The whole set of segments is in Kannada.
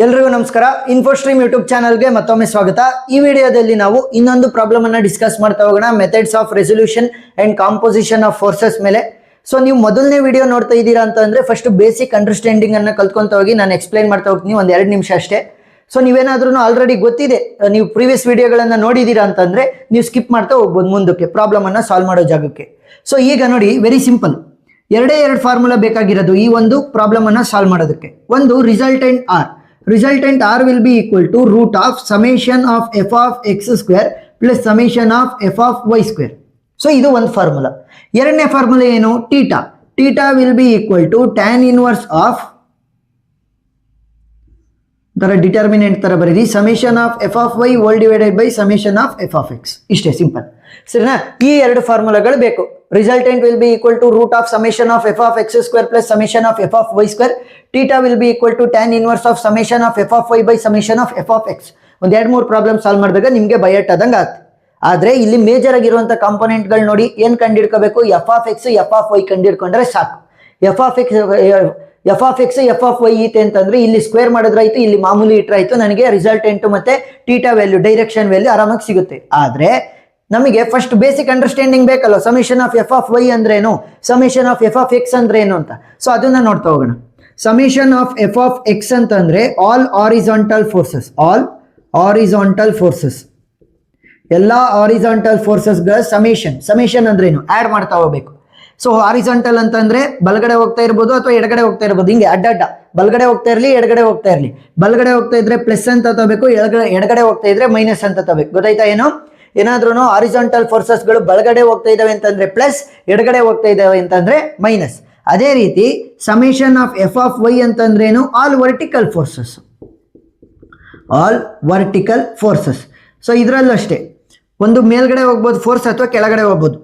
ಎಲ್ರಿಗೂ ನಮಸ್ಕಾರ. ಇನ್ಫೋಸ್ಟ್ರೀಮ್ ಯೂಟ್ಯೂಬ್ ಚಾನಲ್ಗೆ ಮತ್ತೊಮ್ಮೆ ಸ್ವಾಗತ. ಈ ವಿಡಿಯೋದಲ್ಲಿ ನಾವು ಇನ್ನೊಂದು ಪ್ರಾಬ್ಲಮ್ ಅನ್ನ ಡಿಸ್ಕಸ್ ಮಾಡ್ತಾ ಹೋಗೋಣ, methods of resolution and composition of forces ಮೇಲೆ. ಸೊ ನೀವು ಮೊದಲನೇ ವಿಡಿಯೋ ನೋಡ್ತಾ ಇದ್ದೀರಾ ಅಂತಂದ್ರೆ ಫಸ್ಟ್ ಬೇಸಿಕ್ ಅಂಡರ್ಸ್ಟ್ಯಾಂಡಿಂಗ್ ಅನ್ನ ಕಲ್ತ್ಕೊಂತ ಹೋಗಿ ನಾನು ಎಕ್ಸ್ಪ್ಲೈನ್ ಮಾಡ್ತಾ ಹೋಗ್ತೀನಿ, ಒಂದ್ 2 ನಿಮಿಷ ಅಷ್ಟೇ. ಸೊ ನೀವೇನಾದ್ರೂ ಆಲ್ರೆಡಿ ಗೊತ್ತಿದೆ, ನೀವು ಪ್ರೀವಿಯಸ್ ವಿಡಿಯೋಗಳನ್ನ ನೋಡಿದೀರಾ ಅಂತಂದ್ರೆ ನೀವು ಸ್ಕಿಪ್ ಮಾಡ್ತಾ ಹೋಗ್ಬೋದು ಮುಂದಕ್ಕೆ ಪ್ರಾಬ್ಲಮ್ ಅನ್ನ ಸಾಲ್ವ್ ಮಾಡೋ ಜಾಗಕ್ಕೆ. ಸೊ ಈಗ ನೋಡಿ, ವೆರಿ ಸಿಂಪಲ್, ಎರಡೇ ಫಾರ್ಮುಲಾ ಬೇಕಾಗಿರೋದು ಈ ಒಂದು ಪ್ರಾಬ್ಲಮ್ ಅನ್ನ ಸಾಲ್ವ್ ಮಾಡೋದಕ್ಕೆ. ಒಂದು resultant R. Resultant R will be equal to root of summation of f of x square plus summation of f of y square. So ಇದು ಒಂದು ಫಾರ್ಮುಲಾ. ಎರಡನೇ ಫಾರ್ಮುಲಾ ಏನು? Theta. Theta will be equal to tan inverse of ತರ ಡಿಟರ್ಮಿನೆಂಟ್ ತರ ಬರೀರಿ, summation of F of y whole divided by summation of F of x. ಇಷ್ಟೇ ಸಿಂಪಲ್, ಸರಿನಾ? ಈ ಎರಡು ಫಾರ್ಮುಲಾಗಳು ಬೇಕು. Resultant will be equal to root of summation of F of x square plus summation of F of y square. Theta will be equal to tan inverse of summation of F of Y by summation of F of X. ಒಂದ್ 2-3 ಪ್ರಾಬ್ಲಮ್ ಸಾಲ್ವ್ ಮಾಡಿದಾಗ ನಿಮ್ಗೆ ಬಯಟ್ ಆದಂಗೆ ಆಗುತ್ತೆ. ಆದ್ರೆ ಇಲ್ಲಿ ಮೇಜರ್ ಆಗಿರುವಂತ ಕಾಂಪೋನೆಂಟ್ಗಳು ನೋಡಿ, ಏನ್ ಕಂಡಿಡ್ಕೋಬೇಕು? F of X F of Y ಕಂಡಿಡ್ಕೊಂಡ್ರೆ ಸಾಕು. F of X F of Y ಐತೆ ಅಂತಂದ್ರೆ ಇಲ್ಲಿ ಸ್ಕ್ವೇರ್ ಮಾಡಿದ್ರಾಯ್ತು, ಇಲ್ಲಿ ಮಾಮೂಲಿ ಇಟ್ರಾಯ್ತು, ನನಗೆ ರಿಸಲ್ಟೆಂಟ್ ಮತ್ತೆ ಥೀಟಾ ವ್ಯಾಲ್ಯೂ, ಡೈರೆಕ್ಷನ್ ವ್ಯಾಲ್ಯೂ ಆರಾಮಾಗಿ ಸಿಗುತ್ತೆ. ಆದ್ರೆ ನಮಗೆ ಫಸ್ಟ್ ಬೇಸಿಕ್ ಅಂಡರ್ಸ್ಟ್ಯಾಂಡಿಂಗ್ ಬೇಕಲ್ಲ, summation of F of Y ಅಂದ್ರೇನು, summation of F of X ಅಂದ್ರೆ ಏನು ಅಂತ. ಸೊ ಅದನ್ನ ನೋಡ್ತಾ ಹೋಗೋಣ. Summation of F of X ಅಂತಂದ್ರೆ all horizontal forces, all horizontal forces, ಎಲ್ಲಾ ಹಾರಿಜಾಂಟಲ್ ಫೋರ್ಸಸ್ ಗಳ ಸಮೇಷನ್ ಅಂದ್ರೇನು, ಆಡ್ ಮಾಡ್ತಾ ಹೋಗ್ಬೇಕು. ಸೊ ಹಾರಿಜಾಂಟಲ್ ಅಂತಂದ್ರೆ ಬಲಗಡೆ ಹೋಗ್ತಾ ಇರ್ಬೋದು ಅಥವಾ ಎಡಗಡೆ ಹೋಗ್ತಾ ಇರ್ಬೋದು, ಹಿಂಗೆ ಅಡ್ಡ ಬಲಗಡೆ ಹೋಗ್ತಾ ಇರ್ಲಿ ಎಡಗಡೆ ಹೋಗ್ತಾ ಇರ್ಲಿ. ಬಲಗಡೆ ಹೋಗ್ತಾ ಇದ್ರೆ ಪ್ಲಸ್ ಅಂತ ತಗೋಬೇಕು, ಎಡಗಡೆ ಹೋಗ್ತಾ ಇದ್ರೆ ಮೈನಸ್ ಅಂತ ತಗೋಬೇಕು. ಗೊತ್ತಾಯ್ತಾ? ಏನಾದ್ರೂ ಹಾರಿಜಾಂಟಲ್ ಫೋರ್ಸಸ್ ಗಳು ಬಲಗಡೆ ಹೋಗ್ತಾ ಇದಾವೆ ಅಂತಂದ್ರೆ ಪ್ಲಸ್, ಎಡಗಡೆ ಹೋಗ್ತಾ ಇದಾವೆ ಅಂತಂದ್ರೆ ಮೈನಸ್. ಅದೇ ರೀತಿ summation of F of Y ಅಂತಂದ್ರೇನು? All vertical forces, all vertical forces. So ಇದ್ರಲ್ಲೂ ಅಷ್ಟೇ, ಒಂದು ಮೇಲ್ಗಡೆ ಹೋಗ್ಬೋದು ಫೋರ್ಸ್ ಅಥವಾ ಕೆಳಗಡೆ ಹೋಗ್ಬೋದು.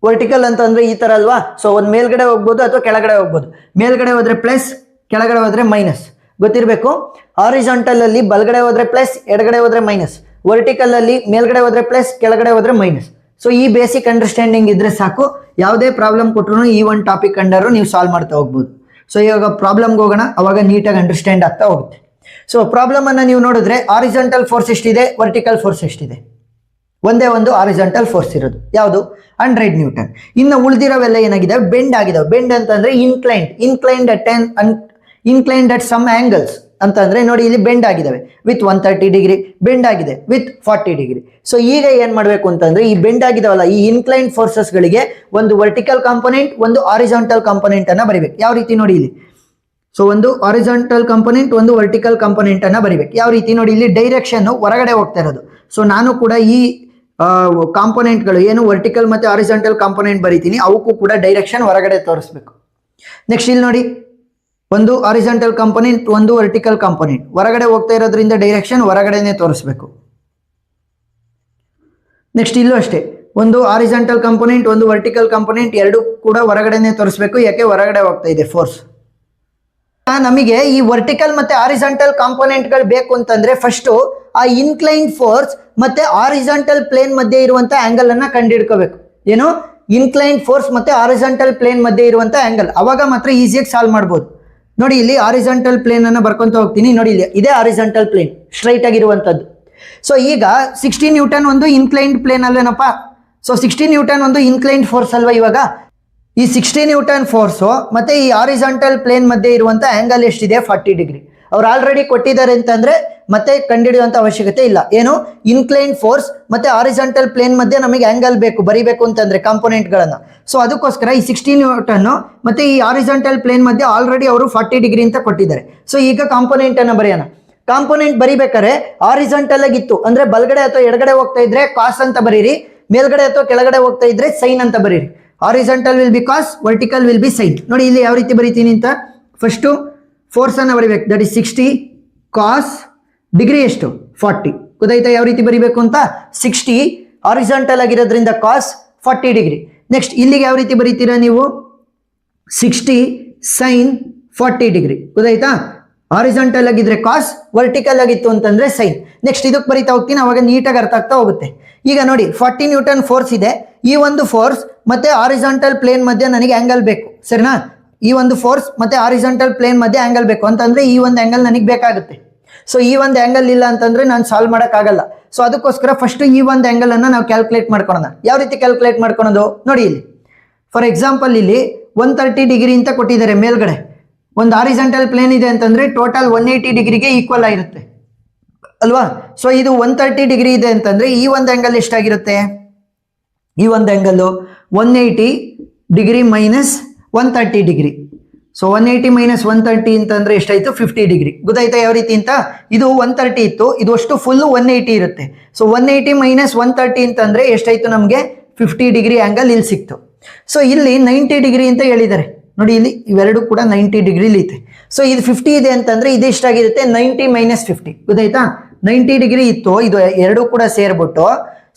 ವರ್ಟಿಕಲ್ ಅಂತಂದ್ರೆ ಈ ತರ ಅಲ್ವಾ? ಸೊ ಒಂದ್ ಮೇಲ್ಗಡೆ ಹೋಗ್ಬೋದು ಅಥವಾ ಕೆಳಗಡೆ ಹೋಗ್ಬೋದು. ಮೇಲ್ಗಡೆ ಹೋದ್ರೆ ಪ್ಲಸ್, ಕೆಳಗಡೆ ಹೋದ್ರೆ ಮೈನಸ್, ಗೊತ್ತಿರಬೇಕು. ಹಾರಿಜಾಂಟಲ್ ಅಲ್ಲಿ ಬಲಗಡೆ ಹೋದ್ರೆ ಪ್ಲಸ್, ಎಡಗಡೆ ಹೋದ್ರೆ ಮೈನಸ್. ವರ್ಟಿಕಲ್ ಅಲ್ಲಿ ಮೇಲ್ಗಡೆ ಹೋದ್ರೆ ಪ್ಲಸ್, ಕೆಳಗಡೆ ಹೋದ್ರೆ ಮೈನಸ್. ಸೊ ಈ ಬೇಸಿಕ್ ಅಂಡರ್ಸ್ಟ್ಯಾಂಡಿಂಗ್ ಇದ್ರೆ ಸಾಕು, ಯಾವುದೇ ಪ್ರಾಬ್ಲಮ್ ಕೊಟ್ಟರು ಈ ಒಂದು ಟಾಪಿಕ್ ಕಂಡರು ನೀವು ಸಾಲ್ವ್ ಮಾಡ್ತಾ ಹೋಗ್ಬೋದು. ಸೊ ಇವಾಗ ಪ್ರಾಬ್ಲಮ್ಗೆ ಹೋಗೋಣ, ಅವಾಗ ನೀಟಾಗಿ ಅಂಡರ್ಸ್ಟ್ಯಾಂಡ್ ಆಗ್ತಾ ಹೋಗುತ್ತೆ. ಸೊ ಪ್ರಾಬ್ಲಮ್ ಅನ್ನ ನೀವು ನೋಡಿದ್ರೆ ಹಾರಿಜಾಂಟಲ್ ಫೋರ್ಸ್ ಎಷ್ಟಿದೆ, ವರ್ಟಿಕಲ್ ಫೋರ್ಸ್ ಎಷ್ಟಿದೆ? ಒಂದೇ ಒಂದು ಹಾರಿಜಾಂಟಲ್ ಫೋರ್ಸ್ ಇರೋದು, ಯಾವುದು? 100 ನ್ಯೂಟನ್. ಇನ್ನು ಉಳಿದಿರೋವೆಲ್ಲ ಏನಾಗಿದೆ? ಬೆಂಡ್ ಆಗಿದಾವೆ. ಬೆಂಡ್ ಅಂತಂದ್ರೆ ಇನ್ಕ್ಲೈನ್ಡ್ ಅಟ್ ಸಮ್ ಆಂಗಲ್ಸ್ ಅಂತಂದ್ರೆ ನೋಡಿ, ಇಲ್ಲಿ ಬೆಂಡ್ ಆಗಿದಾವೆ ವಿತ್ 130 ಡಿಗ್ರಿ, ಬೆಂಡ್ ಆಗಿದೆ ವಿತ್ 40 ಡಿಗ್ರಿ. ಸೊ ಈಗ ಏನ್ ಮಾಡ್ಬೇಕು ಅಂತಂದ್ರೆ, ಈ ಬೆಂಡ್ ಆಗಿದಾವಲ್ಲ ಈ ಇನ್ಕ್ಲೈನ್ಡ್ ಫೋರ್ಸಸ್ ಗಳಿಗೆ ಒಂದು ವರ್ಟಿಕಲ್ ಕಾಂಪೊನೆಂಟ್, ಒಂದು ಹಾರಿಜಾಂಟಲ್ ಕಾಂಪೊನೆಂಟ್ ಅನ್ನ ಬರಿಬೇಕು. ಯಾವ ರೀತಿ ನೋಡಿ ಇಲ್ಲಿ, ಸೊ ಒಂದು ಹಾರಿಜಾಂಟಲ್ ಕಾಂಪೊನೆಂಟ್, ಒಂದು ವರ್ಟಿಕಲ್ ಕಾಂಪೊನೆಂಟ್ ಅನ್ನ ಬರಿಬೇಕು. ಯಾವ ರೀತಿ ನೋಡಿ, ಇಲ್ಲಿ ಡೈರೆಕ್ಷನ್ ಹೊರಗಡೆ ಹೋಗ್ತಾ ಇರೋದು. ಸೊ ನಾನು ಕೂಡ ಈ ಕಾಂಪೊನೆಂಟ್ಗಳು ಏನು ವರ್ಟಿಕಲ್ ಮತ್ತೆ ಹಾರಿಜಾಂಟಲ್ ಕಾಂಪೊನೆಂಟ್ ಬರೀತೀನಿ, ಅವಕ್ಕೂ ಕೂಡ ಡೈರೆಕ್ಷನ್ ಹೊರಗಡೆ ತೋರಿಸ್ಬೇಕು. ನೆಕ್ಸ್ಟ್ ಇಲ್ಲಿ ನೋಡಿ, ಒಂದು ಹಾರಿಜಾಂಟಲ್ ಕಾಂಪೊನೆಂಟ್, ಒಂದು ವರ್ಟಿಕಲ್ ಕಾಂಪೊನೆಂಟ್, ಹೊರಗಡೆ ಹೋಗ್ತಾ ಇರೋದ್ರಿಂದ ಡೈರೆಕ್ಷನ್ ಹೊರಗಡೆನೆ ತೋರಿಸ್ಬೇಕು. ನೆಕ್ಸ್ಟ್ ಇಲ್ಲೂ ಅಷ್ಟೇ, ಒಂದು ಹಾರಿಜಾಂಟಲ್ ಕಾಂಪೊನೆಂಟ್, ಒಂದು ವರ್ಟಿಕಲ್ ಕಾಂಪೊನೆಂಟ್, ಎರಡು ಕೂಡ ಹೊರಗಡೆನೆ ತೋರಿಸ್ಬೇಕು. ಯಾಕೆ? ಹೊರಗಡೆ ಹೋಗ್ತಾ ಇದೆ ಫೋರ್ಸ್. ನಮಗೆ ಈ ವರ್ಟಿಕಲ್ ಮತ್ತೆ ಹಾರಿಜಾಂಟಲ್ ಕಾಂಪೊನೆಂಟ್ ಗಳು ಬೇಕು ಅಂತಂದ್ರೆ ಫಸ್ಟ್ ಆ ಇನ್ಕ್ಲೈನ್ ಫೋರ್ಸ್ ಮತ್ತೆ ಹಾರಿಜಾಂಟಲ್ ಪ್ಲೇನ್ ಮಧ್ಯೆ ಇರುವಂತ ಆಂಗಲ್ ಅನ್ನ ಕಂಡುಹಿಡ್ಕೋಬೇಕು. ಏನು? ಇನ್ಕ್ಲೈನ್ ಫೋರ್ಸ್ ಮತ್ತೆ ಹಾರಿಜಾಂಟಲ್ ಪ್ಲೇನ್ ಮಧ್ಯೆ ಇರುವಂತ ಆಂಗಲ್, ಅವಾಗ ಮಾತ್ರ ಈಸಿಯಾಗಿ ಸಾಲ್ವ್ ಮಾಡ್ಬೋದು. ನೋಡಿ ಇಲ್ಲಿ ಹಾರಿಜಾಂಟಲ್ ಪ್ಲೇನ್ ಅನ್ನ ಬರ್ಕೊಂತ ಹೋಗ್ತೀನಿ. ನೋಡಿ ಇಲ್ಲಿ ಇದೇ ಹಾರಿಜಾಂಟಲ್ ಪ್ಲೇನ್, ಸ್ಟ್ರೈಟ್ ಆಗಿರುವಂತದ್ದು. ಸೊ ಈಗ 60 ನ್ಯೂಟನ್ ಒಂದು ಇನ್ಕ್ಲೈನ್ಡ್ ಪ್ಲೇನ್ ಅಲ್ವೇನಪ್ಪ? ಸೊ 60 ನ್ಯೂಟನ್ ಒಂದು ಇನ್ಕ್ಲೈನ್ಡ್ ಫೋರ್ಸ್ ಅಲ್ವಾ? ಇವಾಗ ಈ 60 ನ್ಯೂಟನ್ ಫೋರ್ಸು ಮತ್ತೆ ಈ ಹಾರಿಜಾಂಟಲ್ ಪ್ಲೇನ್ ಮಧ್ಯೆ ಇರುವಂತ ಆಂಗಲ್ ಎಷ್ಟಿದೆ? 40 ಡಿಗ್ರಿ. ಅವ್ರು ಆಲ್ರೆಡಿ ಕೊಟ್ಟಿದ್ದಾರೆ ಅಂತಂದ್ರೆ ಮತ್ತೆ ಕಂಡುಹಿಡಿಯುವಂತ ಅವಶ್ಯಕತೆ ಇಲ್ಲ. ಏನು? ಇನ್ಕ್ಲೈನ್ ಫೋರ್ಸ್ ಮತ್ತೆ ಹಾರಿಜಾಂಟಲ್ ಪ್ಲೇನ್ ಮಧ್ಯೆ ನಮಗೆ ಆಂಗಲ್ ಬೇಕು, ಬರಿಬೇಕು ಅಂತಂದ್ರೆ ಕಾಂಪೊನೆಂಟ್ ಗಳನ್ನ. ಸೊ ಅದಕ್ಕೋಸ್ಕರ ಈ 60 ನ್ಯೂಟನ್ ಮತ್ತೆ ಈ ಹಾರಿಜಾಂಟಲ್ ಪ್ಲೇನ್ ಮಧ್ಯೆ ಆಲ್ರೆಡಿ ಅವರು 40 ಡಿಗ್ರಿ ಅಂತ ಕೊಟ್ಟಿದ್ದಾರೆ. ಸೊ ಈಗ ಕಾಂಪೊನೆಂಟ್ ಅನ್ನ ಬರೆಯೋಣ. ಕಾಂಪೊನೆಂಟ್ ಬರಿಬೇಕಾದ್ರೆ ಹಾರಿಜಾಂಟಲ್ ಆಗಿತ್ತು ಅಂದ್ರೆ ಬಲಗಡೆ ಅಥವಾ ಎಡಗಡೆ ಹೋಗ್ತಾ ಇದ್ರೆ ಕಾಸ್ ಅಂತ ಬರೀರಿ, ಮೇಲ್ಗಡೆ ಅಥವಾ ಕೆಳಗಡೆ ಹೋಗ್ತಾ ಇದ್ರೆ ಸೈನ್ ಅಂತ ಬರೀರಿ. Horizontal will be cos, vertical will be sine. ನೋಡಿ ಇಲ್ಲಿ ಯಾವ ರೀತಿ ಬರೀತೀನಿ ಅಂತ, ಫಸ್ಟ್ ಫೋರ್ಸ್ ಅನ್ನ ಬರಿಬೇಕು, ದಟ್ ಇಸ್ 60 ಕಾಸ್ ಡಿಗ್ರಿ ಎಷ್ಟು? 40. ಗೊತ್ತಾಯ್ತಾ ಯಾವ ರೀತಿ ಬರಿಬೇಕು ಅಂತ? 60 ಹಾರಿಜಾಂಟಲ್ ಆಗಿರೋದ್ರಿಂದ ಕಾಸ್ 40 ಡಿಗ್ರಿ. ನೆಕ್ಸ್ಟ್ ಇಲ್ಲಿಗೆ ಯಾವ ರೀತಿ ಬರೀತೀರಾ ನೀವು? 60 ಸೈನ್ 40 ಡಿಗ್ರಿ. ಗೊತ್ತಾಯ್ತಾ? ಹಾರಿಜಾಂಟಲ್ ಆಗಿದ್ರೆ ಕಾಸ್, ವರ್ಟಿಕಲ್ ಆಗಿತ್ತು ಅಂತಂದ್ರೆ ಸೈನ್. ನೆಕ್ಸ್ಟ್ ಇದಕ್ಕೆ ಬರೀತಾ ಹೋಗ್ತೀನಿ, ಅವಾಗ ನೀಟಾಗಿ ಅರ್ಥ ಆಗ್ತಾ ಹೋಗುತ್ತೆ. ಈಗ ನೋಡಿ 40 ನ್ಯೂಟನ್ ಫೋರ್ಸ್ ಇದೆ, ಈ ಒಂದು ಫೋರ್ಸ್ ಮತ್ತೆ ಹಾರಿಜಾಂಟಲ್ ಪ್ಲೇನ್ ಮಧ್ಯೆ ನನಗೆ ಆಂಗಲ್ ಬೇಕು, ಸರಿನಾ? ಈ ಒಂದು ಫೋರ್ಸ್ ಮತ್ತೆ ಹಾರಿಜಾಂಟಲ್ ಪ್ಲೇನ್ ಮಧ್ಯೆ ಆಂಗಲ್ ಬೇಕು ಅಂತಂದ್ರೆ ಈ ಒಂದು ಆಂಗಲ್ ನನಗೆ ಬೇಕಾಗುತ್ತೆ. ಸೊ ಈ ಒಂದು ಆಂಗಲ್ ಇಲ್ಲ ಅಂತಂದ್ರೆ ನಾನು ಸಾಲ್ವ್ ಮಾಡೋಕ್ಕಾಗಲ್ಲ. ಸೊ ಅದಕ್ಕೋಸ್ಕರ ಫಸ್ಟ್ ಈ ಒಂದು ಆಂಗಲ್ ಅನ್ನ ನಾವು ಕ್ಯಾಲ್ಕುಲೇಟ್ ಮಾಡ್ಕೊಳ್ಳೋಣ. ಯಾವ ರೀತಿ ಕ್ಯಾಲ್ಕುಲೇಟ್ ಮಾಡ್ಕೊಳೋದು ನೋಡಿ. ಇಲ್ಲಿ ಫಾರ್ ಎಕ್ಸಾಂಪಲ್ ಇಲ್ಲಿ 130 ಡಿಗ್ರಿ ಅಂತ ಕೊಟ್ಟಿದ್ದಾರೆ ಮೇಲ್ಗಡೆ. ಒಂದು ಹಾರಿಜಾಂಟಲ್ ಪ್ಲೇನ್ ಇದೆ ಅಂತಂದ್ರೆ ಟೋಟಲ್ 180 ಡಿಗ್ರಿಗೆ ಈಕ್ವಲ್ ಆಗಿರುತ್ತೆ ಅಲ್ವಾ. ಸೊ ಇದು 130 ಡಿಗ್ರಿ ಇದೆ ಅಂತಂದ್ರೆ ಈ ಒಂದು ಆಂಗಲ್ ಎಷ್ಟಾಗಿರುತ್ತೆ? ಈ ಒಂದು angle 180 degree minus 130 degree. So 180 minus 130 ಅಂತಂದ್ರೆ ಎಷ್ಟಾಯ್ತು? 50 ಡಿಗ್ರಿ. ಗೊತ್ತಾಯ್ತಾ ಯಾವ ರೀತಿ ಅಂತ? ಇದು 130 ಇತ್ತು, ಇದು ಅಷ್ಟು ಫುಲ್ 180 ಇರುತ್ತೆ. ಸೊ 180 ಮೈನಸ್ 130 ಅಂತಂದ್ರೆ ಎಷ್ಟಾಯ್ತು? ನಮಗೆ 50 ಡಿಗ್ರಿ ಆಂಗಲ್ ಇಲ್ಲಿ ಸಿಕ್ತು. ಸೊ ಇಲ್ಲಿ 90 ಡಿಗ್ರಿ ಅಂತ ಹೇಳಿದ್ದಾರೆ ನೋಡಿ. ಇಲ್ಲಿ ಇವೆರಡು ಕೂಡ 90 ಡಿಗ್ರಿ ಐತೆ. ಸೊ ಇದು 50 ಇದೆ ಅಂತಂದ್ರೆ ಇದು ಎಷ್ಟಾಗಿರುತ್ತೆ? 90 ಮೈನಸ್ 50. ಗೊತ್ತಾಯ್ತಾ? 90 ಡಿಗ್ರಿ ಇತ್ತು, ಇದು ಎರಡು ಕೂಡ ಸೇರ್ಬಿಟ್ಟು,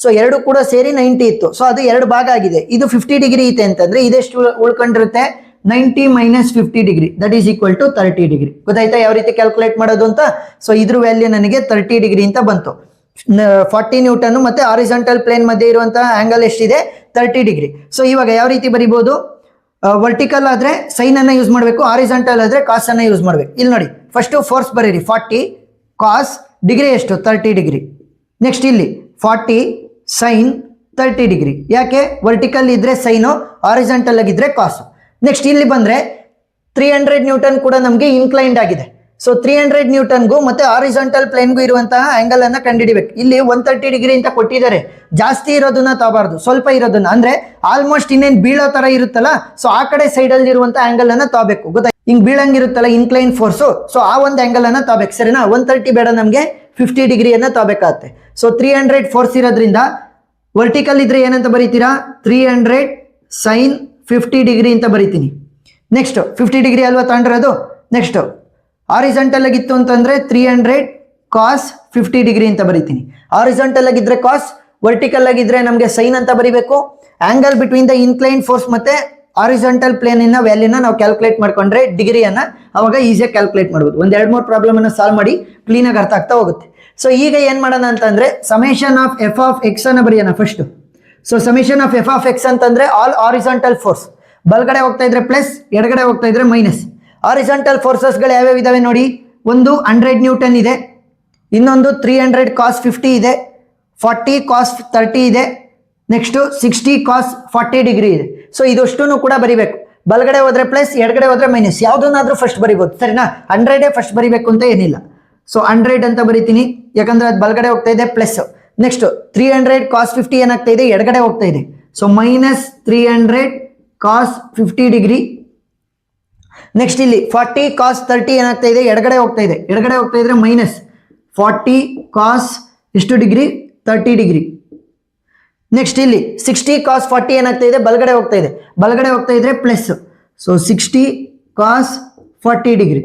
ಸೊ ಎರಡು ಕೂಡ ಸೇರಿ 90 ಇತ್ತು. ಸೊ ಅದು ಎರಡು ಭಾಗ ಆಗಿದೆ. ಇದು 50 ಡಿಗ್ರಿ ಐತೆ ಅಂತಂದ್ರೆ ಇದೆಷ್ಟು ಉಳ್ಕೊಂಡಿರುತ್ತೆ? 90 minus 50 degree, that is equal to 30 degree. ಗೊತ್ತಾಯ್ತಾ ಯಾವ ರೀತಿ ಕ್ಯಾಲ್ಕುಲೇಟ್ ಮಾಡೋದು ಅಂತ? ಸೊ ಇದ್ರ ವ್ಯಾಲ್ಯೂ ನನಗೆ 30 ಡಿಗ್ರಿ ಅಂತ ಬಂತು. 40 ನ್ಯೂಟನ್ ಮತ್ತೆ ಹಾರಿಜಾಂಟಲ್ ಪ್ಲೇನ್ ಮಧ್ಯೆ ಇರುವಂತಹ ಆಂಗಲ್ ಎಷ್ಟಿದೆ? 30 ಡಿಗ್ರಿ. ಸೊ ಇವಾಗ ಯಾವ ರೀತಿ ಬರಿಬಹುದು? ವರ್ಟಿಕಲ್ ಆದ್ರೆ ಸೈನ್ ಅನ್ನ ಯೂಸ್ ಮಾಡಬೇಕು, ಹಾರಿಜಾಂಟಲ್ ಆದ್ರೆ ಕಾಸ್ ಅನ್ನ ಯೂಸ್ ಮಾಡ್ಬೇಕು. ಇಲ್ಲಿ ನೋಡಿ, ಫಸ್ಟ್ ಫೋರ್ಸ್ ಬರೀರಿ. 40 ಕಾಸ್ ಡಿಗ್ರಿ ಎಷ್ಟು? 30 ಡಿಗ್ರಿ. ನೆಕ್ಸ್ಟ್ ಇಲ್ಲಿ 40 ಸೈನ್ 30 ಡಿಗ್ರಿ. ಯಾಕೆ? ವರ್ಟಿಕಲ್ ಇದ್ರೆ ಸೈನು, ಹಾರಿಜಾಂಟಲ್ ಆಗಿದ್ರೆ ಕಾಸು. ನೆಕ್ಸ್ಟ್ ಇಲ್ಲಿ ಬಂದ್ರೆ 300 ನ್ಯೂಟನ್ ಕೂಡ ನಮಗೆ ಇನ್ಕ್ಲೈನ್ಡ್ ಆಗಿದೆ. ಸೊ 300 ನ್ಯೂಟನ್ಗೂ ಮತ್ತೆ ಹಾರಿಜಾಂಟಲ್ ಪ್ಲೇನ್ಗೂ ಇರುವಂತಹ ಆಂಗಲ್ ಅನ್ನ ಕಂಡುಹಿಡಿಬೇಕು. ಇಲ್ಲಿ 130 ಡಿಗ್ರಿ ಅಂತ ಕೊಟ್ಟಿದ್ದಾರೆ. ಜಾಸ್ತಿ ಇರೋದನ್ನ ತಗೋಬಾರ್ದು, ಸ್ವಲ್ಪ ಇರೋದನ್ನ, ಅಂದ್ರೆ ಆಲ್ಮೋಸ್ಟ್ ಇನ್ನೇನು ಬೀಳೋ ತರ ಇರುತ್ತಲ್ಲ, ಸೊ ಆ ಕಡೆ ಸೈಡ್ ಅಲ್ಲಿ ಇರುವಂತಹ ಆಂಗಲ್ ಅನ್ನ ತಗೋಬೇಕು. ಗೊತ್ತಾ? ಹಿಂಗ್ ಬೀಳಂಗಿರುತ್ತಲ್ಲ ಇನ್ಕ್ಲೈನ್ ಫೋರ್ಸು, ಸೊ ಆ ಒಂದು ಆಂಗಲ್ ಅನ್ನ ತಗೋಬೇಕು. ಸರಿನಾ? 130 ಬೇಡ, ನಮಗೆ 50 ಡಿಗ್ರಿಯನ್ನ ತಗೋಬೇಕಾಗತ್ತೆ. ಸೊ 300 ಫೋರ್ಸ್ ಇರೋದ್ರಿಂದ ವರ್ಟಿಕಲ್ ಇದ್ರೆ ಏನಂತ ಬರೀತೀರಾ? 300 ಸೈನ್ 50 ಡಿಗ್ರಿ ಅಂತ ಬರೀತೀನಿ. ನೆಕ್ಸ್ಟ್ 50 ಡಿಗ್ರಿ ಅಲ್ವಾ ತಗೊಂಡಿರೋದು. ನೆಕ್ಸ್ಟ್ ಹಾರಿಜಾಂಟಲ್ ಆಗಿತ್ತು ಅಂತಂದ್ರೆ 300 ಕಾಸ್ 50 ಡಿಗ್ರಿ ಅಂತ ಬರೀತೀನಿ. ಹಾರಿಜಾಂಟಲ್ ಆಗಿದ್ರೆ ಕಾಸ್, ವರ್ಟಿಕಲ್ ಆಗಿದ್ರೆ ನಮಗೆ ಸೈನ್ ಅಂತ ಬರೀಬೇಕು. Angle between the incline force ಮತ್ತೆ ಹಾರಿಜಾಂಟಲ್ ಪ್ಲೇನ್ ಇನ ವ್ಯಾಲ್ಯೂನ ನಾವು ಕ್ಯಾಲ್ಕುಲೇಟ್ ಮಾಡ್ಕೊಂಡ್ರೆ ಡಿಗ್ರಿಯನ್ನ ಅವಾಗ ಈಸಿಯಾಗಿ ಕ್ಯಾಲ್ಕುಲೇಟ್ ಮಾಡಬಹುದು. ಒಂದ್ 2-3 ಪ್ರಾಬ್ಲಮ್ ಅನ್ನ ಸಾಲ್ವ್ ಮಾಡಿ ಕ್ಲೀನ್ ಆಗಿ ಅರ್ಥ ಆಗ್ತಾ ಹೋಗುತ್ತೆ. ಸೊ ಈಗ ಏನ್ ಮಾಡೋಣ ಅಂತಂದ್ರೆ summation of F of X ಅನ್ನ ಬರೆಯೋಣ first. So summation of F of X ಅಂತಂದ್ರೆ ಆಲ್ ಹಾರಿಜಾಂಟಲ್ ಫೋರ್ಸ್. ಬಲ್ಗಡೆ ಹೋಗ್ತಾ ಇದ್ರೆ ಪ್ಲಸ್, ಎಡಗಡೆ ಹೋಗ್ತಾ ಇದ್ರೆ ಮೈನಸ್. ಹಾರಿಜಾಂಟಲ್ ಫೋರ್ಸಸ್ ಗಳು ಯಾವ್ಯಾವ ಇದಾವೆ ನೋಡಿ. ಒಂದು 100 ನ್ಯೂಟನ್ ಇದೆ, ಇನ್ನೊಂದು 300 ಕಾಸ್ 50 ಇದೆ, 40 ಕಾಸ್ 30 ಇದೆ, ನೆಕ್ಸ್ಟ್ 60 ಕಾಸ್ 40 ಡಿಗ್ರಿ ಇದೆ. ಸೊ ಇದಷ್ಟನ್ನು ಕೂಡ ಬರಿಬೇಕು. ಬಲ್ಗಡೆ ಹೋದ್ರೆ ಪ್ಲಸ್, ಎಡಗಡೆ ಹೋದ್ರೆ ಮೈನಸ್, ಯಾವ್ದನ್ನಾದ್ರೂ ಫಸ್ಟ್ ಬರಿಬಹುದು. ಸರಿನಾ? 100 ಫಸ್ಟ್ ಬರಿಬೇಕು ಅಂತ ಏನಿಲ್ಲ. ಸೊ 100 ಅಂತ ಬರಿತೀನಿ, ಯಾಕಂದ್ರೆ ಅದು ಬಲ್ಗಡೆ ಹೋಗ್ತಾ ಇದೆ ಪ್ಲಸ್. ನೆಕ್ಸ್ಟ್ 300 ಕಾಸ್ 50 ಏನಾಗ್ತಾ ಇದೆ? ಎಡಗಡೆ ಹೋಗ್ತಾ ಇದೆ. ಸೊ ಮೈನಸ್ 300 ಕಾಸ್ 50 ಡಿಗ್ರಿ. ನೆಕ್ಸ್ಟ್ ಇಲ್ಲಿ 40 ಕಾಸ್ 30 ಏನಾಗ್ತಾ ಇದೆ? ಎಡಗಡೆ ಹೋಗ್ತಾ ಇದೆ. ಎಡಗಡೆ ಹೋಗ್ತಾ ಇದ್ರೆ ಮೈನಸ್ 40 ಕಾಸ್ ಎಷ್ಟು ಡಿಗ್ರಿ? 30 ಡಿಗ್ರಿ. ನೆಕ್ಸ್ಟ್ ಇಲ್ಲಿ 60 ಕಾಸ್ 40 ಏನಾಗ್ತಾ ಇದೆ? ಬಲ್ಗಡೆ ಹೋಗ್ತಾ ಇದೆ. ಬಲ್ಗಡೆ ಹೋಗ್ತಾ ಇದ್ರೆ plus. So 60 cos 40 degree.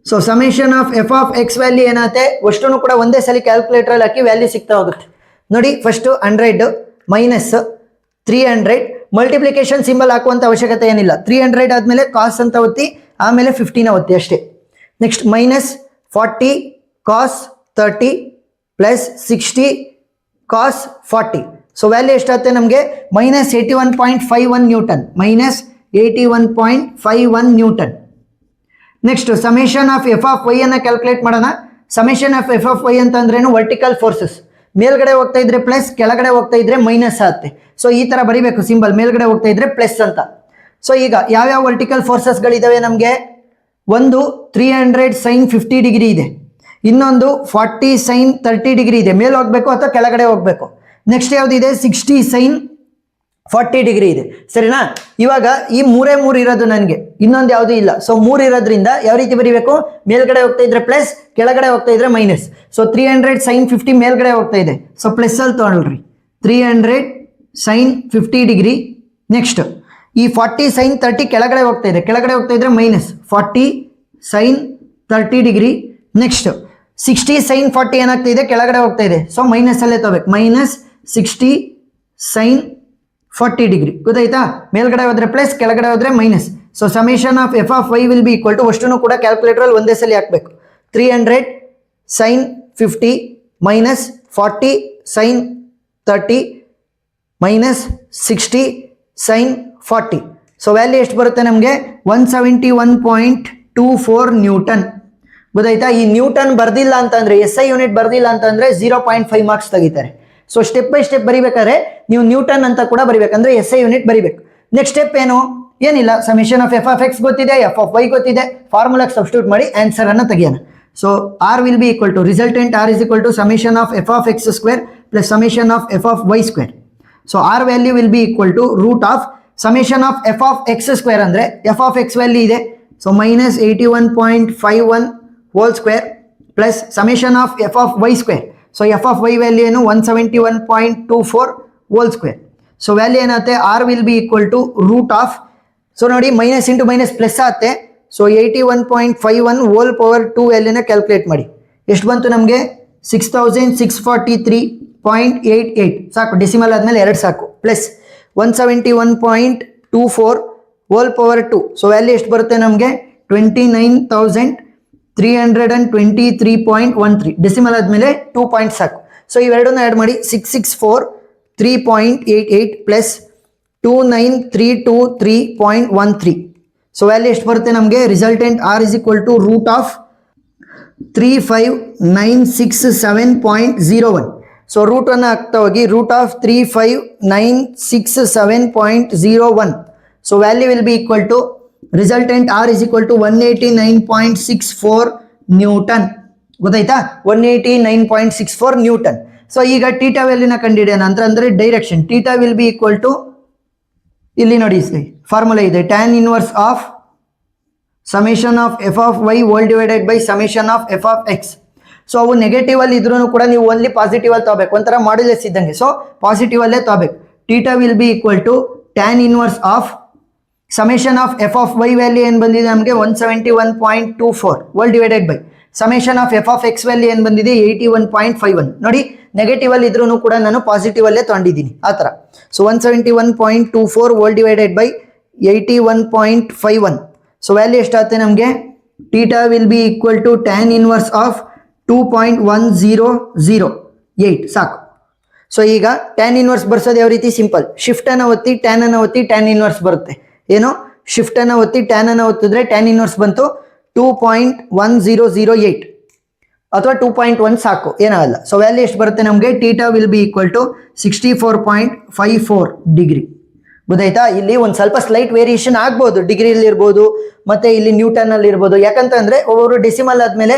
So summation of F of x value ಏನಾಗುತ್ತೆ? ಅಷ್ಟನ್ನು ಕೂಡ ಒಂದೇ ಸಲ ಕ್ಯಾಲ್ಕುಲೇಟರ್ ಅಲ್ಲಿ ಹಾಕಿ ವ್ಯಾಲ್ಯೂ ಸಿಗ್ತಾ ಹೋಗುತ್ತೆ ನೋಡಿ. ಫಸ್ಟ್ 100 ಮೈನಸ್ 300, ಮಲ್ಟಿಪ್ಲಿಕೇಶನ್ ಸಿಂಬಲ್ ಹಾಕುವಂತ ಅವಶ್ಯಕತೆ ಏನಿಲ್ಲ. 300 ಆದ್ಮೇಲೆ ಕಾಸ್ ಅಂತ ಒತ್ತಿ, ಆಮೇಲೆ 50ನ ಒತ್ತಿ ಅಷ್ಟೇ. Next minus 40 cos 30 plus 60 cos 40. So value ಎಷ್ಟಾಗುತ್ತೆ ನಮಗೆ? Minus 81.51 newton. Minus 81.51 newton. Next summation of F of Y ಅನ್ನ ಕ್ಯಾಲ್ಕುಲೇಟ್ ಮಾಡೋಣ. Summation of F of Y ಅಂತಂದ್ರೇನು? Vertical forces. ಮೇಲ್ಗಡೆ ಹೋಗ್ತಾ ಇದ್ರೆ ಪ್ಲಸ್, ಕೆಳಗಡೆ ಹೋಗ್ತಾ ಇದ್ರೆ ಮೈನಸ್ ಆಗುತ್ತೆ. ಸೊ ಈ ತರ ಬರಿಬೇಕು ಸಿಂಬಲ್. ಮೇಲ್ಗಡೆ ಹೋಗ್ತಾ ಇದ್ರೆ ಪ್ಲಸ್ ಅಂತ. ಸೊ ಈಗ ಯಾವ್ಯಾವ ವರ್ಟಿಕಲ್ ಫೋರ್ಸಸ್ ಗಳಿದಾವೆ ನಮಗೆ? ಒಂದು 300 ಸೈನ್ 50 ಡಿಗ್ರಿ ಇದೆ, ಇನ್ನೊಂದು 40 ಸೈನ್ 30 ಡಿಗ್ರಿ ಇದೆ. ಮೇಲೆ ಹೋಗ್ಬೇಕು ಅಥವಾ ಕೆಳಗಡೆ ಹೋಗ್ಬೇಕು. ನೆಕ್ಸ್ಟ್ ಯಾವ್ದಿದೆ? 60 ಸೈನ್ 40 ಡಿಗ್ರಿ ಇದೆ. ಸರಿನಾ? ಇವಾಗ ಈ ಮೂರೇ ಇರೋದು ನನಗೆ, ಇನ್ನೊಂದು ಯಾವುದು ಇಲ್ಲ. ಸೊ 3 ಇರೋದ್ರಿಂದ ಯಾವ ರೀತಿ ಬರೀಬೇಕು? ಮೇಲ್ಗಡೆ ಹೋಗ್ತಾ ಇದ್ರೆ ಪ್ಲಸ್, ಕೆಳಗಡೆ ಹೋಗ್ತಾ ಇದ್ರೆ ಮೈನಸ್. ಸೊ 300 ಸೈನ್ 50 ಮೇಲ್ಗಡೆ ಹೋಗ್ತಾ ಇದೆ, ಸೊ ಪ್ಲಸ್ ಅಲ್ಲಿ ತಗೊಳ್ರಿ. 300 ಸೈನ್ 50 ಡಿಗ್ರಿ. ನೆಕ್ಸ್ಟ್ ಈ 40 ಸೈನ್ 30 ಕೆಳಗಡೆ ಹೋಗ್ತಾ ಇದೆ, ಕೆಳಗಡೆ ಹೋಗ್ತಾ ಇದ್ರೆ minus 40 sine 30 degree. Next 60 sine 40 ಏನಾಗ್ತಾ ಇದೆ? ಕೆಳಗಡೆ ಹೋಗ್ತಾ ಇದೆ, ಸೊ ಮೈನಸ್ ಅಲ್ಲೇ ತಗೋಬೇಕು. Minus 60 sine 40 degree. ಗೊತ್ತಾಯ್ತಾ? ಮೇಲ್ಗಡೆ ಹೋದ್ರೆ ಪ್ಲಸ್, ಕೆಳಗಡೆ ಹೋದ್ರೆ minus. So summation of F of y will be equal to ಅಷ್ಟನ್ನು ಕೂಡ ಕ್ಯಾಲ್ಕುಲೇಟರ್ ಅಲ್ಲಿ ಒಂದೇ ಸಲ ಹಾಕ್ಬೇಕು. 300 sine 50 minus 40 sine 30 minus 60 sine 40. So value ಎಷ್ಟು ಬರುತ್ತೆ ನಮಗೆ? 171.24 ನ್ಯೂಟನ್. ಗೊತ್ತಾಯ್ತಾ? ಈ ನ್ಯೂಟನ್ ಬರ್ದಿಲ್ಲ ಅಂತಂದ್ರೆ SI ಯೂನಿಟ್ ಬರ್ದಿಲ್ಲ ಅಂತಂದ್ರೆ 0.5 ಮಾರ್ಕ್ಸ್ ತೆಗಿತಾರೆ. ಸೊ ಸ್ಟೆಪ್ ಬೈ ಸ್ಟೆಪ್ ಬರಿಬೇಕಾದ್ರೆ ನೀವು ನ್ಯೂಟನ್ ಅಂತ ಕೂಡ ಬರಿಬೇಕಂದ್ರೆ SI ಯೂನಿಟ್ ಬರಿಬೇಕು. ನೆಕ್ಸ್ಟ್ ಸ್ಟೆಪ್ ಏನು? ಏನಿಲ್ಲ, ಸಮೇಷನ್ ಆಫ್ f(x) ಗೊತ್ತಿದೆ, f(y) ಗೊತ್ತಿದೆ, ಫಾರ್ಮುಲಾಗೆ ಸಬ್ಸ್ಟಿಟ್ಯೂಟ್ ಮಾಡಿ ಆನ್ಸರ್ ಅನ್ನ ತೆಗಿಯೋಣ. So R will be equal to resultant R is equal to summation of f(x) square plus summation of f(y) square. So R value will be equal to root of summation of f(x) square ಅಂದ್ರೆ f(x) value ಇದೆ, so minus 81.51 whole square plus summation of f(y) square. So f(y) value ಏನು 171.24 whole square. So value ಏನಾಗುತ್ತೆ? R will be equal to root of, so ನೋಡಿ ಮೈನಸ್ ಇಂಟು ಮೈನಸ್ ಪ್ಲಸ್ ಆಗುತ್ತೆ. ಸೊ 81.51 ಹೋಲ್ ಪವರ್ 2 ವ್ಯಾಲ್ಯೂನ ಕ್ಯಾಲ್ಕುಲೇಟ್ ಮಾಡಿ. ಎಷ್ಟು ಬಂತು ನಮಗೆ? 6643.88 ಸಾಕು, ಡೆಸಿಮಲ್ ಆದಮೇಲೆ 2 ಸಾಕು, plus 171.24 whole power 2. So value ಎಷ್ಟು ಬರುತ್ತೆ ನಮಗೆ? 29,323.13. ಡೆಸಿಮಲ್ ಆದಮೇಲೆ 2 ಪಾಯಿಂಟ್ ಸಾಕು. ಸೊ ಇವೆರಡನ್ನ ಆ್ಯಡ್ ಮಾಡಿ 664.3.88 ಪ್ಲಸ್ 29,323.13. ಸೊ ವ್ಯಾಲ್ಯೂ ಎಷ್ಟು ಬರುತ್ತೆ ನಮಗೆ? Resultant R is equal to root of 35,967.01. So root ಅನ್ನು ಹಾಕ್ತಾ ಹೋಗಿ root of 35,967.01. So value will be equal to resultant R is equal to 189.64 newton. ಗೊತ್ತಾಯ್ತಾ? 189.64 ನ್ಯೂಟನ್. ಸೊ ಈಗ ಟೀಟಾ ವ್ಯಾಲ್ಯೂನ ಕಂಡುಹಿಡಿಯೋಣ ಅಂದ್ರೆ direction theta will be equal to, ಇಲ್ಲಿ ನೋಡಿ ಫಾರ್ಮುಲಾ ಇದೆ, tan inverse of summation of f(y) whole divided by summation of f(x). So ಅವು ನೆಗೆಟಿವ್ ಅಲ್ಲಿ ಇದ್ರೂ ಕೂಡ ನೀವು ಓನ್ಲಿ ಪಾಸಿಟಿವ್ ಅಲ್ಲಿ ತಗೋಬೇಕು, ಒಂಥರ ಮಾಡ್ಯುಲಸ್ ಇದ್ದಂಗೆ. ಸೊ ಪಾಸಿಟಿವ್ ಅಲ್ಲೇ ತಗೋಬೇಕು. Theta will be equal to tan inverse of summation of f(y) value ಏನು ಬಂದಿದೆ ನಮಗೆ? 171.24 whole divided by summation of f(x) value ಏನು ಬಂದಿದೆ? 81.51. ನೋಡಿ ನೆಗೆಟಿವ್ ಅಲ್ಲಿ ಇದ್ರೂ ಕೂಡ ನಾನು ಪಾಸಿಟಿವ್ ಅಲ್ಲೇ ತಗೊಂಡಿದ್ದೀನಿ ಆ ಥರ. So 171.24 whole divided by 81.51. So value ಎಷ್ಟಾಗುತ್ತೆ ನಮಗೆ? Theta will be equal to tan inverse of 2.1008 ಸಾಕು. ಸೊ ಈಗ tan ಇನ್ವರ್ಸ್ ಬರ್ಸೋದು ಯಾವ ರೀತಿ? ಸಿಂಪಲ್, ಶಿಫ್ಟ್ ಅನ್ನು ಒತ್ತಿ tan ಅನ್ನು ಒತ್ತಿ tan ಇನ್ವರ್ಸ್ ಬರುತ್ತೆ. ಏನು? ಶಿಫ್ಟ್ ಅನ್ನು ಒತ್ತಿ tan ಅನ್ನು ಒತ್ತಿದ್ರೆ tan ಇನ್ವರ್ಸ್ ಬಂತು 2.1008 ಅಥವಾ 2.1 ಸಾಕು, ಏನಾಗಲ್ಲ. ಸೊ ವ್ಯಾಲ್ಯೂ ಎಷ್ಟು ಬರುತ್ತೆ ನಮಗೆ? Theta will be equal to 64.54 degree. ಗೊತ್ತಾಯ್ತಾ? ಇಲ್ಲಿ ಒಂದು ಸ್ವಲ್ಪ ಸ್ಲೈಟ್ ವೇರಿಯೇಷನ್ ಆಗ್ಬೋದು, ಡಿಗ್ರಿಯಲ್ಲಿ ಇರ್ಬೋದು ಮತ್ತೆ ಇಲ್ಲಿ ನ್ಯೂಟನ್ ಅಲ್ಲಿ ಇರ್ಬೋದು. ಯಾಕಂತಂದ್ರೆ ಒಬ್ಬೊಬ್ರು ಡೆಸಿಮಲ್ ಆದ್ಮೇಲೆ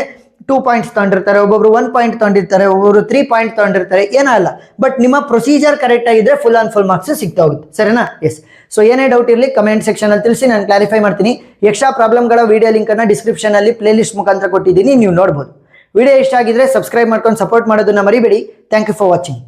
2 ಪಾಯಿಂಟ್ಸ್ ತಗೊಂಡಿರ್ತಾರೆ, ಒಬ್ಬೊಬ್ರು 1 ಪಾಯಿಂಟ್ ತಗೊಂಡಿರ್ತಾರೆ, ಒಬ್ಬೊಬ್ರು 3 ಪಾಯಿಂಟ್ ತಗೊಂಡಿರ್ತಾರೆ, ಏನಲ್ಲ. ಬಟ್ ನಿಮ್ಮ ಪ್ರೊಸೀಜರ್ ಕರೆಕ್ಟ್ ಆಗಿದ್ರೆ ಫುಲ್ ಆನ್ ಫುಲ್ ಮಾರ್ಕ್ಸ್ ಸಿಗ್ತಾ ಹೋಗುತ್ತೆ, ಸರಿನಾ? ಎಸ್. ಸೊ ಏನೇ ಡೌಟ್ ಇರಲಿ ಕಮೆಂಟ್ ಸೆಕ್ಷನ್ ಅಲ್ಲಿ ತಿಳಿಸಿ, ನಾನು ಕ್ಲಾರಿಫೈ ಮಾಡ್ತೀನಿ. ಎಕ್ಸ್ಟ್ರಾ ಪ್ರಾಬ್ಲಮ್ಗಳ ವಿಡಿಯೋ ಲಿಂಕ್ ಅನ್ನ ಡಿಸ್ಕ್ರಿಪ್ಷನ್ ಅಲ್ಲಿ ಪ್ಲೇ ಲಿಸ್ಟ್ ಮುಖಾಂತರ ಕೊಟ್ಟಿದ್ದೀನಿ, ನೀವು ನೋಡಬಹುದು. ವಿಡಿಯೋ ಇಷ್ಟ ಆಗಿದ್ರೆ ಸಬ್ಸ್ಕ್ರೈಬ್ ಮಾಡ್ಕೊಂಡು ಸಪೋರ್ಟ್ ಮಾಡೋದನ್ನ ಮರಿಬೇಡಿ. Thank you for watching.